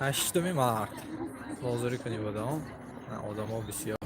هشتمی مرد بازاری کنی بودم نه آدم ها بسیار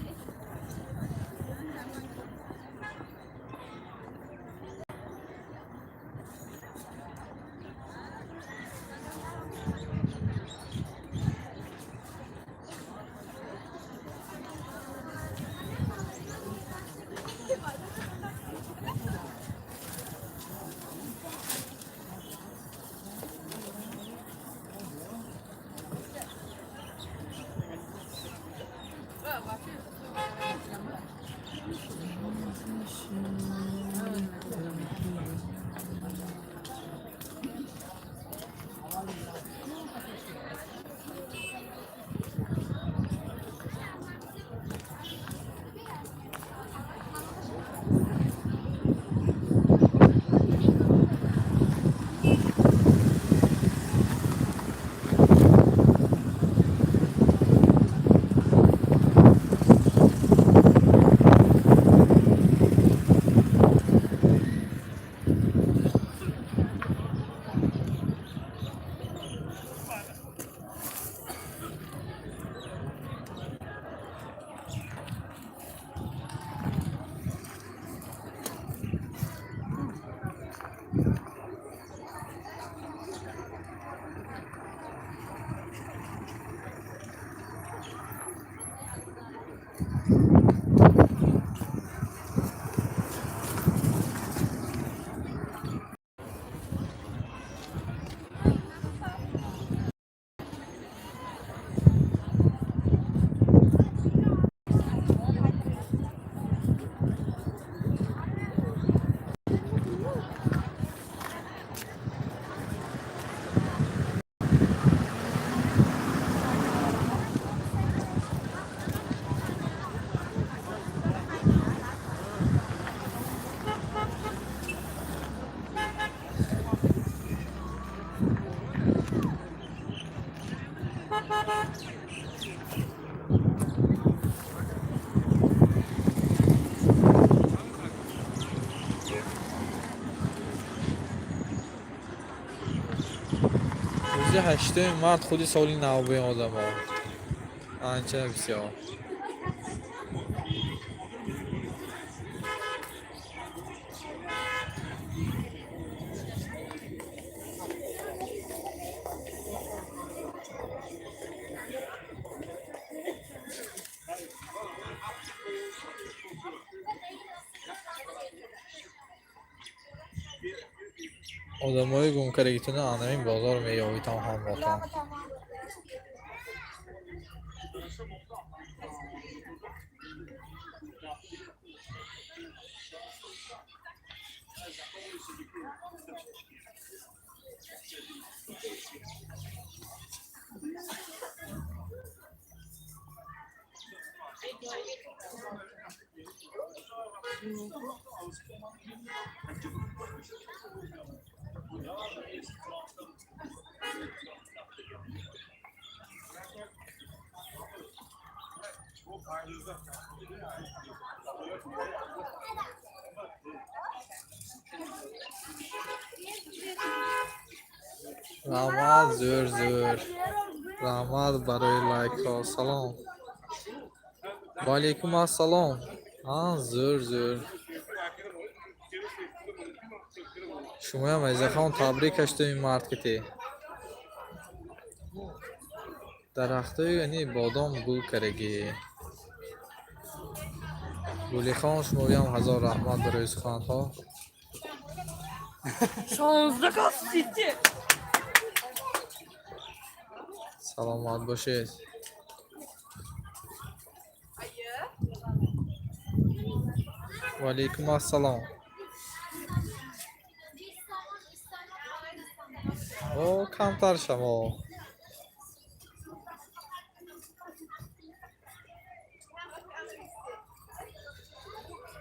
روز هشتمی مرد خودی سالی نوبه آدم ها انچه بسیار آدم های گم کرگیتونه آنامین بازار میابی تام هم باتان رحمت زور زور رحمت برای لایک ها سلام و علیکم السلام زور زور شما هم ایزا خان تبریک هشتمی مرد کتی درخته یعنی بادام گل کرگی گلی خان شما هم هزار رحمت برای سخن ها 16 کاسیتی سلامت باشید و علیکم السلام او کمتر شما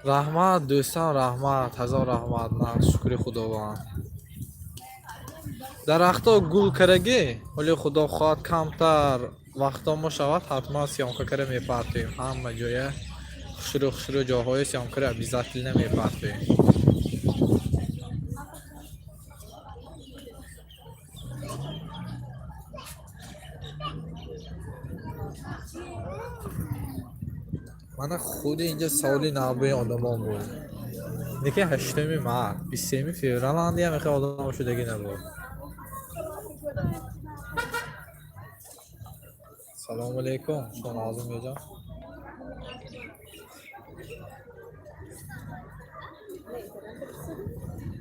رحمت دوستان رحمت هزار رحمت نه شکر خداوند درختها گل کرگی ولی خدا خواهد کمتر وقتا ما شود حتما سیامکه میپرتیم همه جای خشرو جاهای سیامکه بیزتل نمیپرتیم من خود اینجا سالی نبوی آدمان بود دیگه 8 ماه 23 فوریه اندی هم خیلی آدم شدگی نبود. سلام علیکم شما آزم بیجا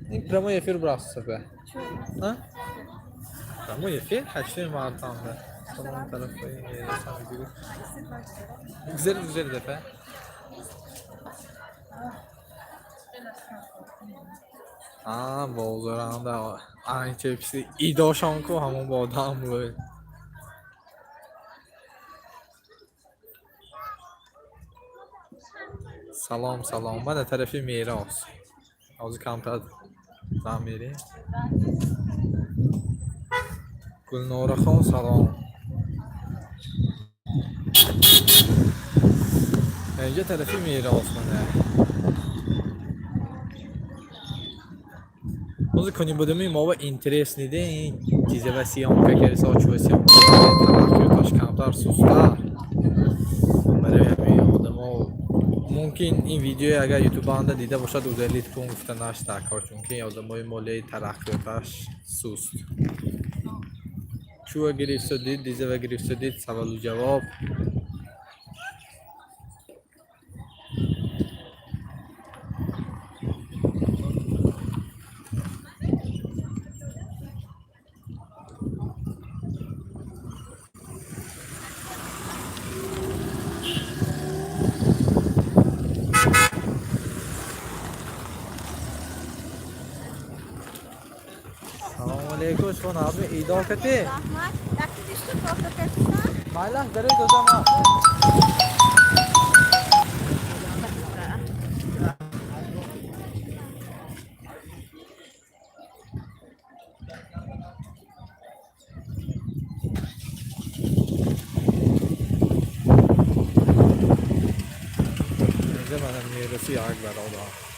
این پرمو افیر براسته به ها پرمو افیر 8 ماه تامده سلام طرف میرسم güzel defa بازارم در این چپسی ای داشتم که همون با آدم بود. سلام من طرفی میراث از کمتر زن میریم گلنار خان سلام اینجا طرفی میراث منه موزه کنیم بودم ما با اینترس نیده این چیزه و سیام که کرده ساچو و سیام تاش کمتر سوسته برای همین آدم ها ممکن این ویدیو اگر یوتیوب آنده دیده باشد اوزلیت کن گفته نشته کار چون که آدم های موله ترقیاتش سوست چوه گریفت دید دیزه و گریفت دید سوال و جواب علیکم شما نابه ایدا کتی؟ مایلان داره دوزا ما اینجا منم میرسی آگ برادا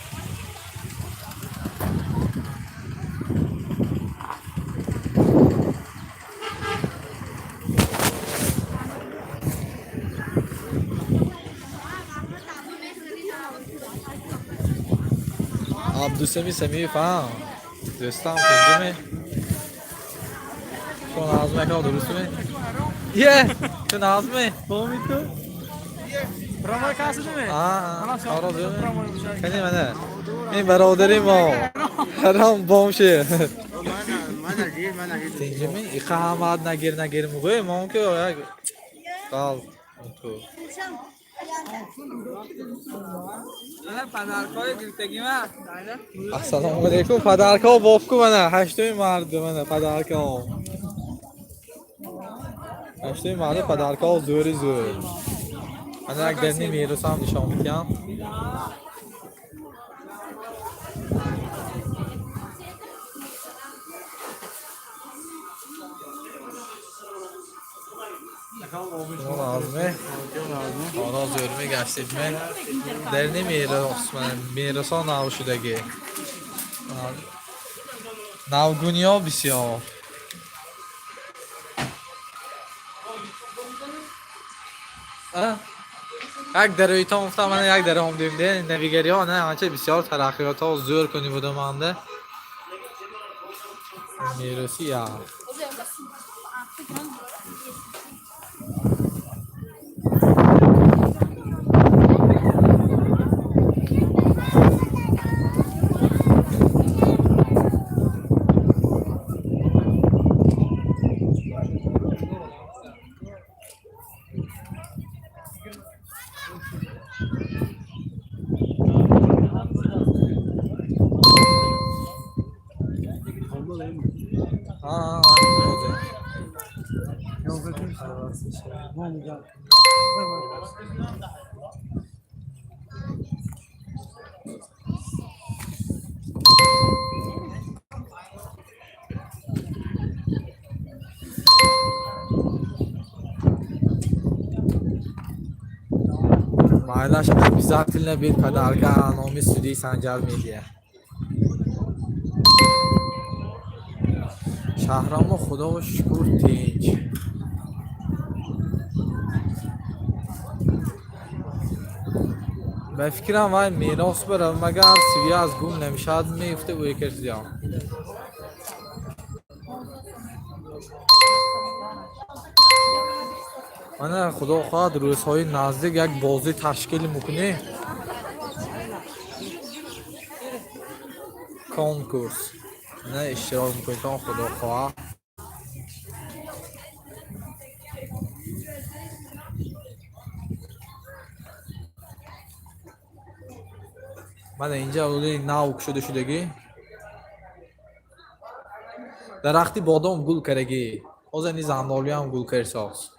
عبدالسمی سمی فهم دوستم پنجمه تو نازمه که درسته یه تو نازمه فهمی تو برامای کاسه نمی؟ آره کنی منه این برادری ما حرام بامشه پنجمه ایخه همه نگیر موقعی ما که قال تو السلام علیکم پدرکا بافکو منه هشتمی مرد منه پدرکا هشتمی مرد پدرکا زوری زور من یک درنی میرسم نشان میدم نازمه آنا زورمی گشتید من درنی میرس من میرسان ناو شدگی ناوگونی ها بسیار یک در ایتا مفتم من یک در هم دیمده نویگری ها نه همچه بسیار ترقیات ها زور کنی بودم همده میرسی یا مایلاش بیزارتیل نبید پدرکا نامی سودی سنجر میدیه شهرام خدا و شکر تیج به فکرم وای میراث بره مگر سوی از گم نمیشد میفته و یکش زیان من خدا خواهد روزهای نزدیک یک بازی تشکیل میکنی کنکورس نه اشتراک میکنی تا خدا خواهد من اینجا اولی ناوک شدگی درختی بادام گل کرگی از این زندالی هم گل کرساز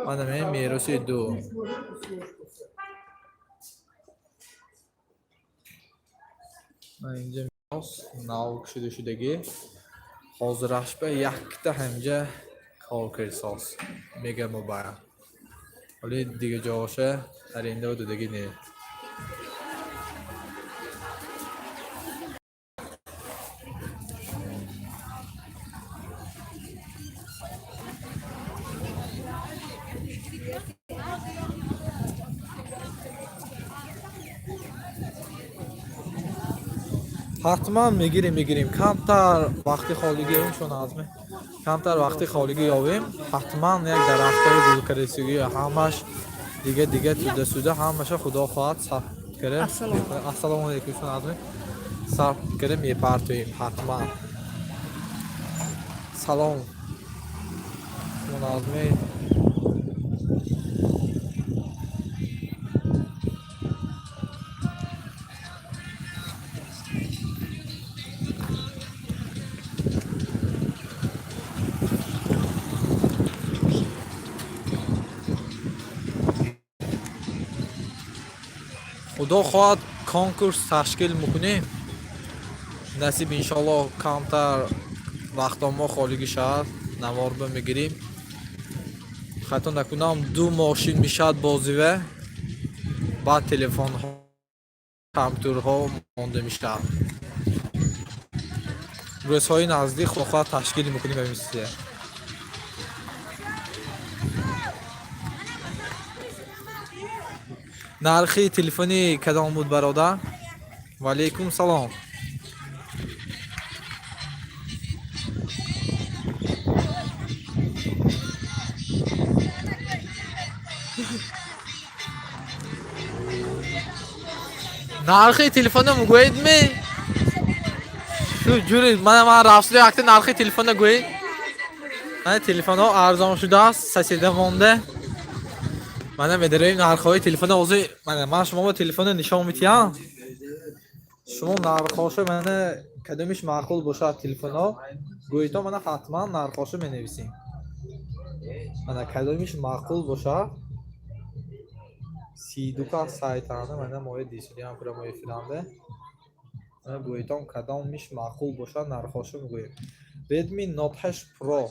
من همین میراثی دو من اینجا میراث ناوک شدگی حاضرش به یک تا همجا کار کرساز میگه مبایم ولی دیگه جاشه در این دو دیگه نه حتما میگیریم کمتر وقتی خالیگی اونشون ازمه کمتر وقتی خالیگی یاویم حتما یک درختای گل کرسیگی همش دیگه توده سوده همش خدا خواهد صرف کرده السلام علیکم شون ازمه صرف کرده میپرتویم حتما سلام شون ازمه خدا خواهد کنکورس تشکیل میکنیم نصیب انشالله کمتر وقتا ما خالیگی شد نوار میگیریم خطا نکنم 2 ماشین میشد بازیوه بعد تلفن ها کامپیوترها مانده میشد روزهای نزدیک خدا خواهد تشکیل میکنیم به مثل نرخی تلفنی کدام بود برادر و علیکم سلام نرخی تلفن گوید می شو جوری من راستی وقت نرخی تلفن گوید من تلفن ها ارزان شده است سسیده مونده من میداریم نرخ های تلفن اوزی من شما با تلفن نشان میتیم شما نرخاش من کدومش معقول باشه تلفن ها گویید من حتما نرخاش می نویسیم من کدومش معقول باشه 32 کا سایتانه من موی دیسلی هم برای موی فلانده من گویتم کدومش معقول باشه نرخاش میگویم ردمی نوت 8 پرو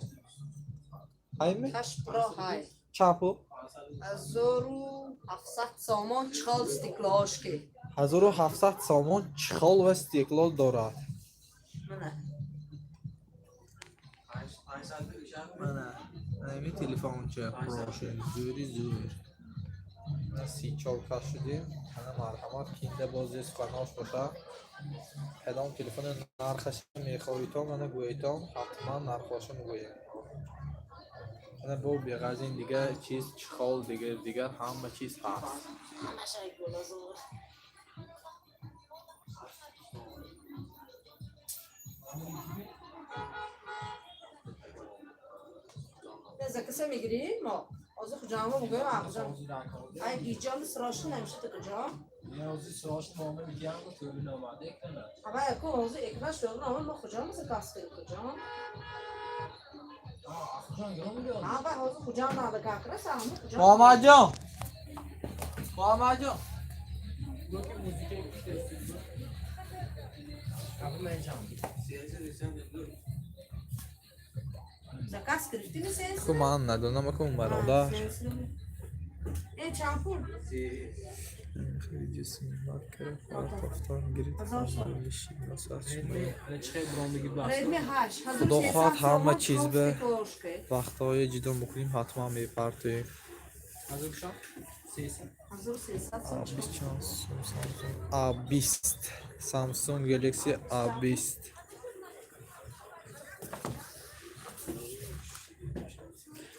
هایمی 8 پرو های چاپو 1700 سامان چخال استیکلاش که 1700 سامان چخال و استیکلال دارد من این تلفن چه پروشه زوری 34 کاش شدیم من مرحمت کینده بازی سخناش باشه کدام تلفن نرخش میخواهید من گویتم حتما نرخش میگویم من با بیغاز این دیگه چیز چخال دیگر همه چیز هست نزد کسی میگیری ما از خجامو بگویم آخجام ای گیجام سراشت نمیشه تو کجام نیازی سراش مامه میگم و توی نامده کنه اما اکو حوزه اکناش دارم اما ما خجام سے کاس کنیم کجام آخجان گرام میگه اما حوزه خجام ناده کاکره سامو کجام محمد جان محمد جان دو که موزیکه بیشتر کافی من جام زکاس گرفتی نیست کو من ندونم که برادر ای چامپور خیلی جسمی مارکر پافتان گرید میشی مساج چه برام بگید بس ردمی 8 خدا خواهد همه چیز به وقتهای جدا میکنیم حتما میپرتیم از اون شب 1300 сом A20 Samsung A20 Samsung Galaxy A20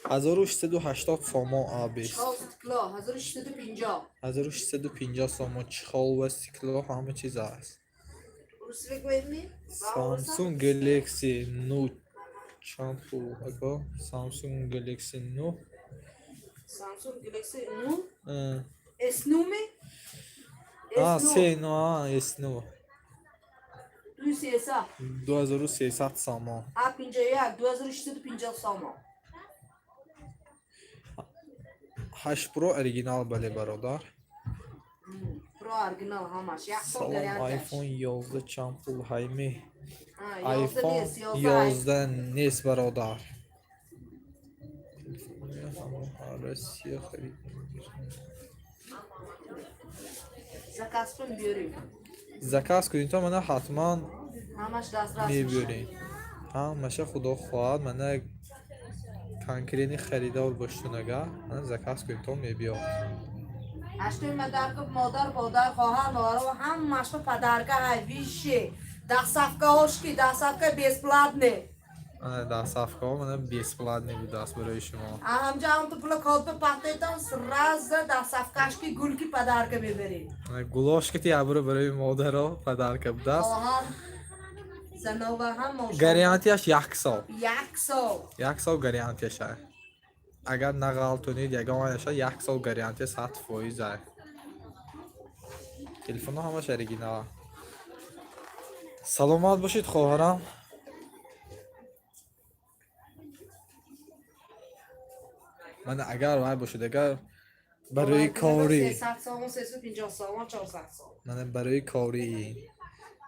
1680 سومو A20 چهار کیلو 1650 1650 سومو چخال و سیکلو همه چیز هست. روسی بگویمی Samsung Galaxy Note چند پول اگه Samsung Galaxy Note سامسونگ گلکسی نو اه. اس نو می سه نو S9 200 2300 سومو A51 2650 سوم 8 Pro original بله برادر. پرو اورجینال همش یک سال سلام گارانتی آیفون 11 چند پول هایمی 11 آیفون نیست 11 نیست برادر. روسیه خرید زکات کن بیاریم زکات کنید تا من حتما همش دسترس میبرین. همشه خدا خواهد من کنکرینی خریدار باشتونگه من زکات کنید تا میبیاد. اشتوی مدرک مادر بادر خواهر نوارا و هم مشت پدرکه های ویشه ده صفقه هاش کی ده صفقه بیسپلات نه در صفحه ها من 20 پلات نبود است برای شما. همجا هم تو پلا کال تو پختیتان سراز ده صفقهش کی گل کی پدرکه ببرید گلاش کتی ابرو برای مادر ها پدر کبود است. خواهر زنوبه هم ماشون گارانتیش یک سال. یک سال گارانتیش است. اگر نغلطونید یگانش یک سال گارانتی 100% است. تلفن ها همش original. سلامت باشید خواهرام. من اگر وای باشید اگر برای کاری 300 سال 350 سال 400 سال من برای کاری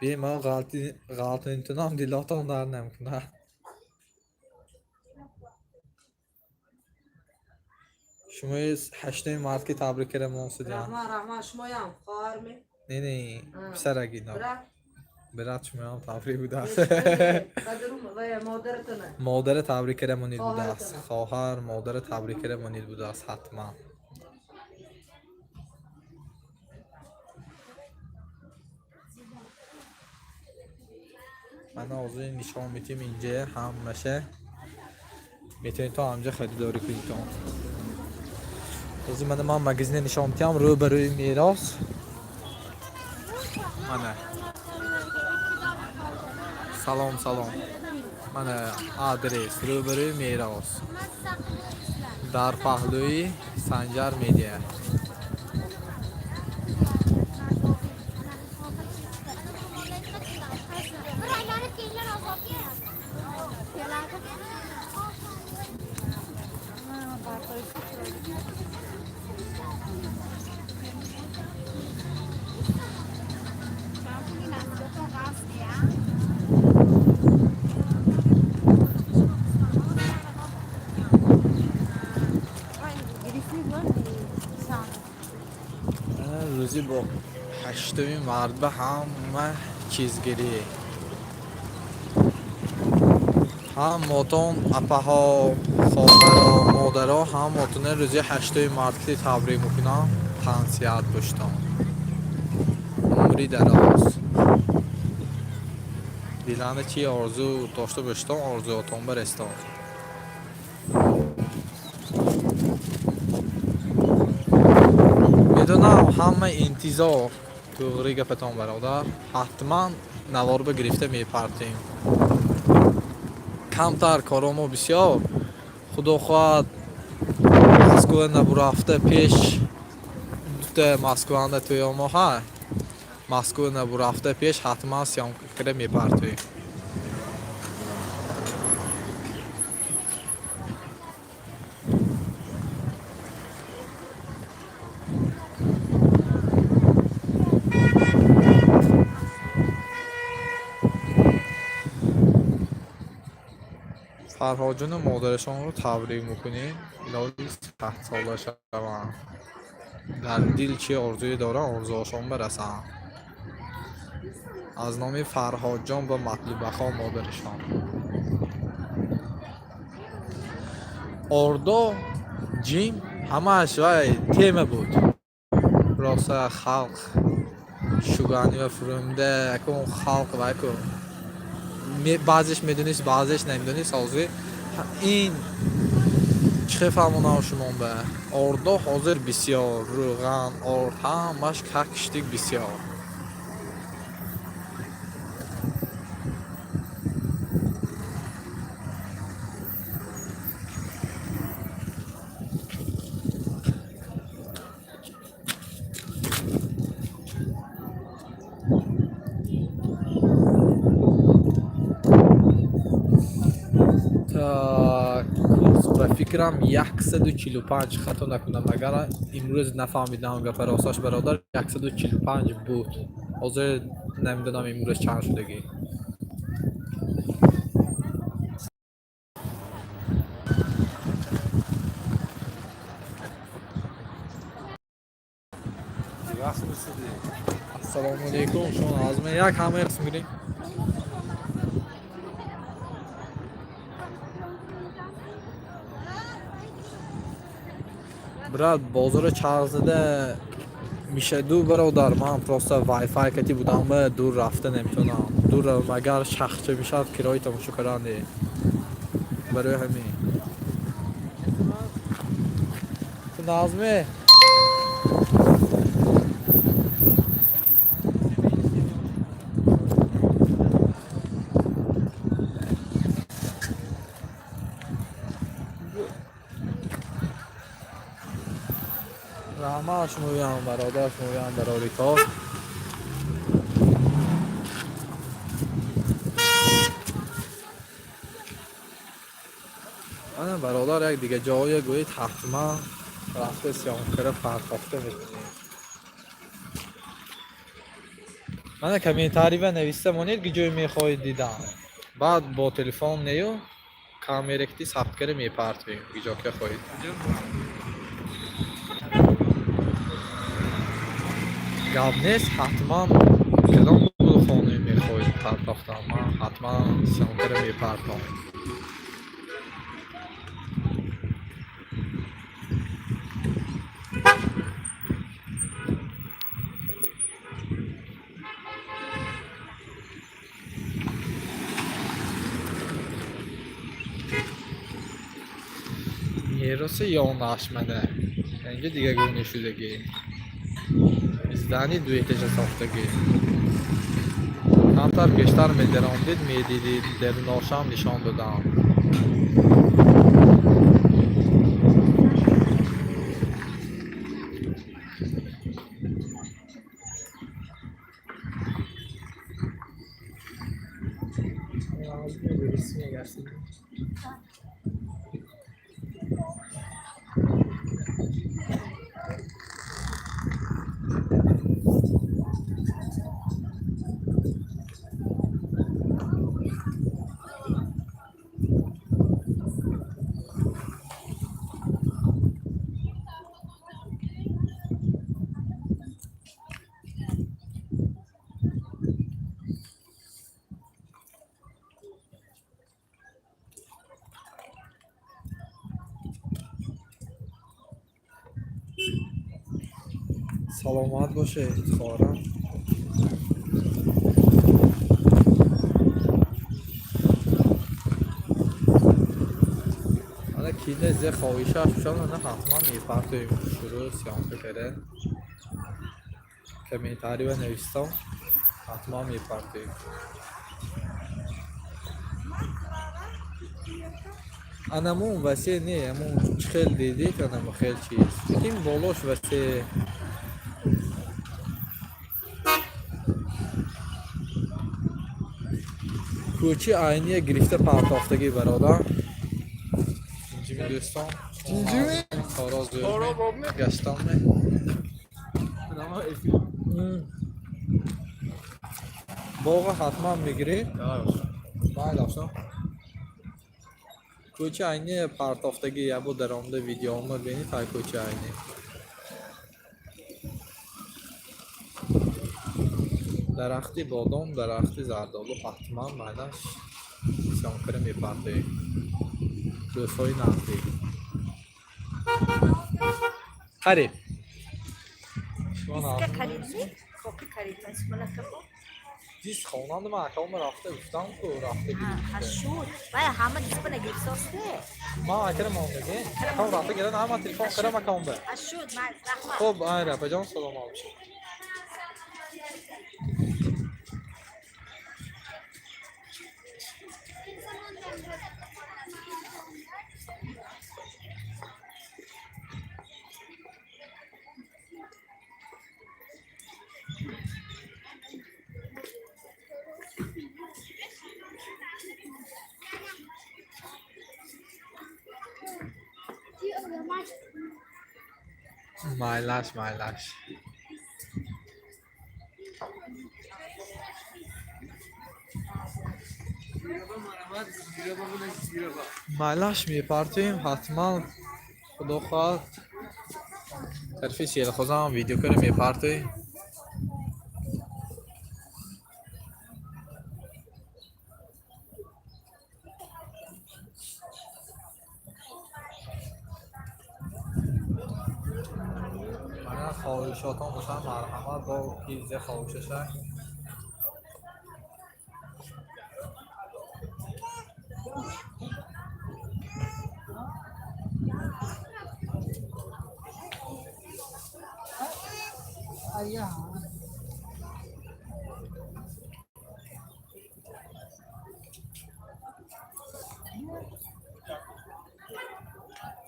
بی ما غلط انتنام دیلاتون در نمیکنه. شما 8 مارت که تبریک کرم موسید یا رحمه شمایم خواهر می نه پسرگی نه برات شما هم تبریک بوده است. مادرتونه مادر تبریک کرم منید بوده است. خواهر مادر تبریک کرم منید بوده است حتما. من آزوی نشان میتیم اینجا هم میشه میتونید تا همجا خریداری کنید تا من مگزین نشان میتیم رو بروی میراث منه سلام منه آدرس رو بروی میراث در پهلوی سنجر میدیه. روزی با 8 مرد به همه چیزگیری هم موتون اپه ها خواهر ها مادر ها هم موتونه روزی 8 مرد که تبریک میکنم تنسیت باشتم عمری دراز دیلانه چی آرزو داشته باشتم آرزواتون برستم. میدونم همه انتظار توغری گفتم برادر حتما نوار به گرفته میپرتیم. کمتر کارامو بسیار خدا خواهد مسکو نبو رفته پیش دوتا مسکو انده توی ما ها مسکو نبو رفته پیش حتما سیام کرده میپرتیم. فرهاد جون مادرشان رو تبریک میکنیم. لالی 7 ساله شوند در دل چی آرزوی داره آرزوهاشان برسن. از نام فرهاد جان و مطلوب خوا مادرشان آردا جیم ҳамааш вай тема буд. Роса халқ шугани ва фурӯнда якон халқ вай ку баъзеш медонист, баъзеш намедонист. ҳозир ин чӣ фаҳмонам шумон ба ордо ҳозир бисёр рӯған, орд ҳамаш какштик бисёр. ба фикрам 145 хато накунам, агар имрӯз нафаҳмидам гапа росташ бародар 145 буд. ҳозир намедонам имрӯз чанд шудагӣ. ассалому алайкум. шумо азма як ҳама қисм гирем. брат, бозора чарзида мишаду бародар. Ман просто вайфай кати будам ба дур рафта наметонам. Дур агар шахча мишад кирои тамошокара не. Барои ҳамин. Назме. رحمه شمویم برادر شمویم برادر کار من برادر یک دیگه جایی گویید حتما رفته سیامکره پرداخته میکنید. من کامنتاری و نویسته مانید که جایی میخواهید دیدم. بعد با تلفن نیو کامرکتی ثبت کرده میپرت بیم که جا که خواهید. گپ نیست، حتما کدام خانه میخواهید پرداختم. من حتما سیامکره میپرداختم. Yerosi yonlaşmada. Yangi diga görünüşüdeki. Izdani duetece saftagi. Kamtar beştar medaromdid medidid der nosham nishon dodam. سلامت باشه خواهرم. حالا کینه زی خواهیشه شدم نه حتما میپرتویم شروع سیامکه کرده کامنتاری و نویستم حتما میپرتویم. انمون وسیع نه امون خیل دیدید انمون خیل چیز این بالاش وسیع کوچی آینی گرفته پرداختگی برادر. اینجی می دوستان اینجی می تاراز دورمی گشتم می باقا حتما میگیری باید افشان کوچی آینی پرداختگی یا با درامده ویدیو همه بینی تای کوچی آینی درختی بادام درختی زردالو حتما معنیش سیامکره میپرده دوستای نقدی. خرید دیسک خریدی؟ کپی خرید مسئله کپو؟ دیس خوانند ما اکاوم رفته گفتم که رفته ها شد باید همه دیسک نگیری ساسته ما اکرم اومده اکاوم رفته گرن همه تلفن کرم اکاوم به شد من رحمت خب آره بجان سلام آبشی مایلاش مایلاش میپرتیم حتما خدا خواهد طرفی سیل خوزم ویدیو کنیم میپرتیم من خواهشاتان باشم مرحمت با پیزه خواهششن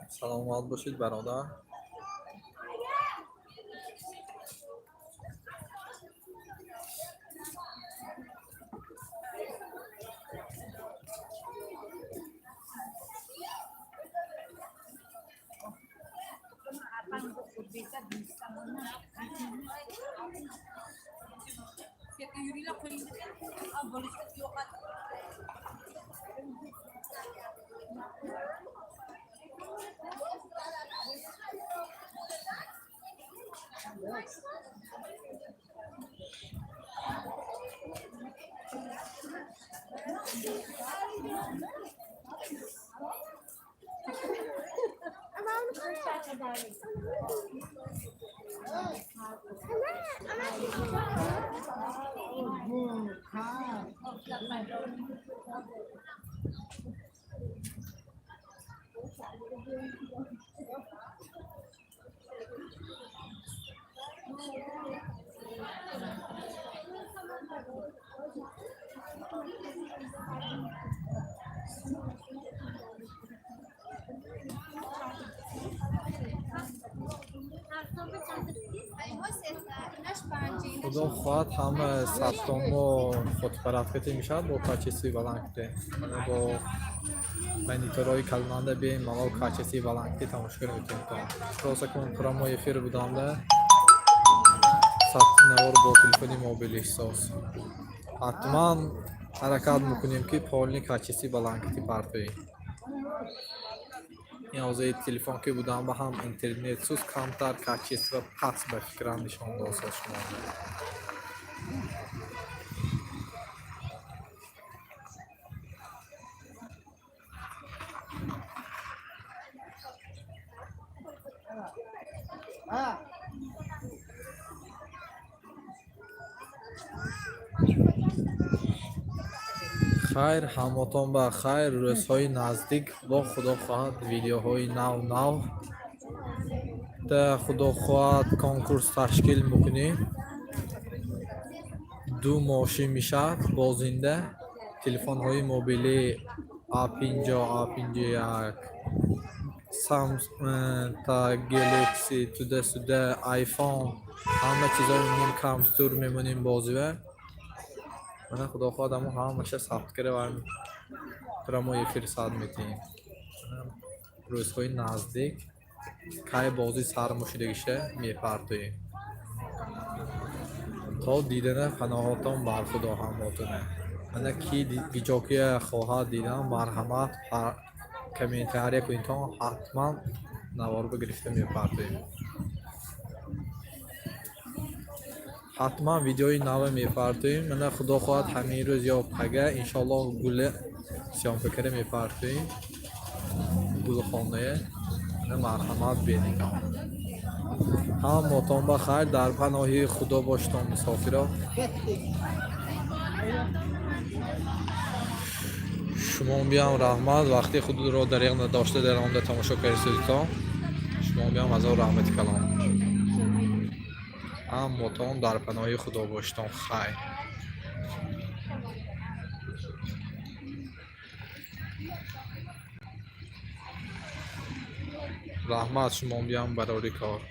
سلامت باشید برادر خدا خواهد هم سبتان و خودپرفکتی میشه با کچسی بلنگتی با منیتورای کلنانده بیم مالا کچسی بلنگتی تماشکر میتونیم شروع کن پرامو افیر بودم ده سبت نوار با تلفنی موبیل احساس حتما حرکت میکنیم که پالنی کچسی بلنگتی پرتوی این اوضاع تلفن که بودم با هم اینترنت سوز کمتر کچیس و پس به فکرم نشان داشت شما خیر همتون با خیر روزهای نزدیک با خدا خواهد ویدیوهای نو تا خدا خواهد کنکورس تشکیل میکنیم 2 ماشین میشه بازنده تلفن های موبیلی A50 A51 سامسونگ تا گلکسی توده آیفون همه چیزا میمونیم کمستور میمونیم بازیه من خدا خواهد همه مشه ثبت کرده و پرامو فرستاد میتیم روزهای نزدیک که بازی سر مشرگشه میپرتویم تا دیدن قناعاتم بر خدا همتونه من کی ویجاکی خواهد دیدم مرحمت کامنتاری کنید تا حتما نوار بگرفته میپرتویم حتما ویدیوی نو میپرتویم من خدا خواهد همین روز یا پگه انشالله گل سیام فکر میپرتویم گل خانه من مرحمت بینید ҳаматон ба хайр, дар паноҳи худо боштон мусофиро. шумо биям раҳмат, вақти худро дариқ надошта дар онда тамошо кардитон. шумо биям азо раҳмати калом. ҳаматон дар паноҳи худо боштон. хайр. раҳмат, шумо биям барори кор.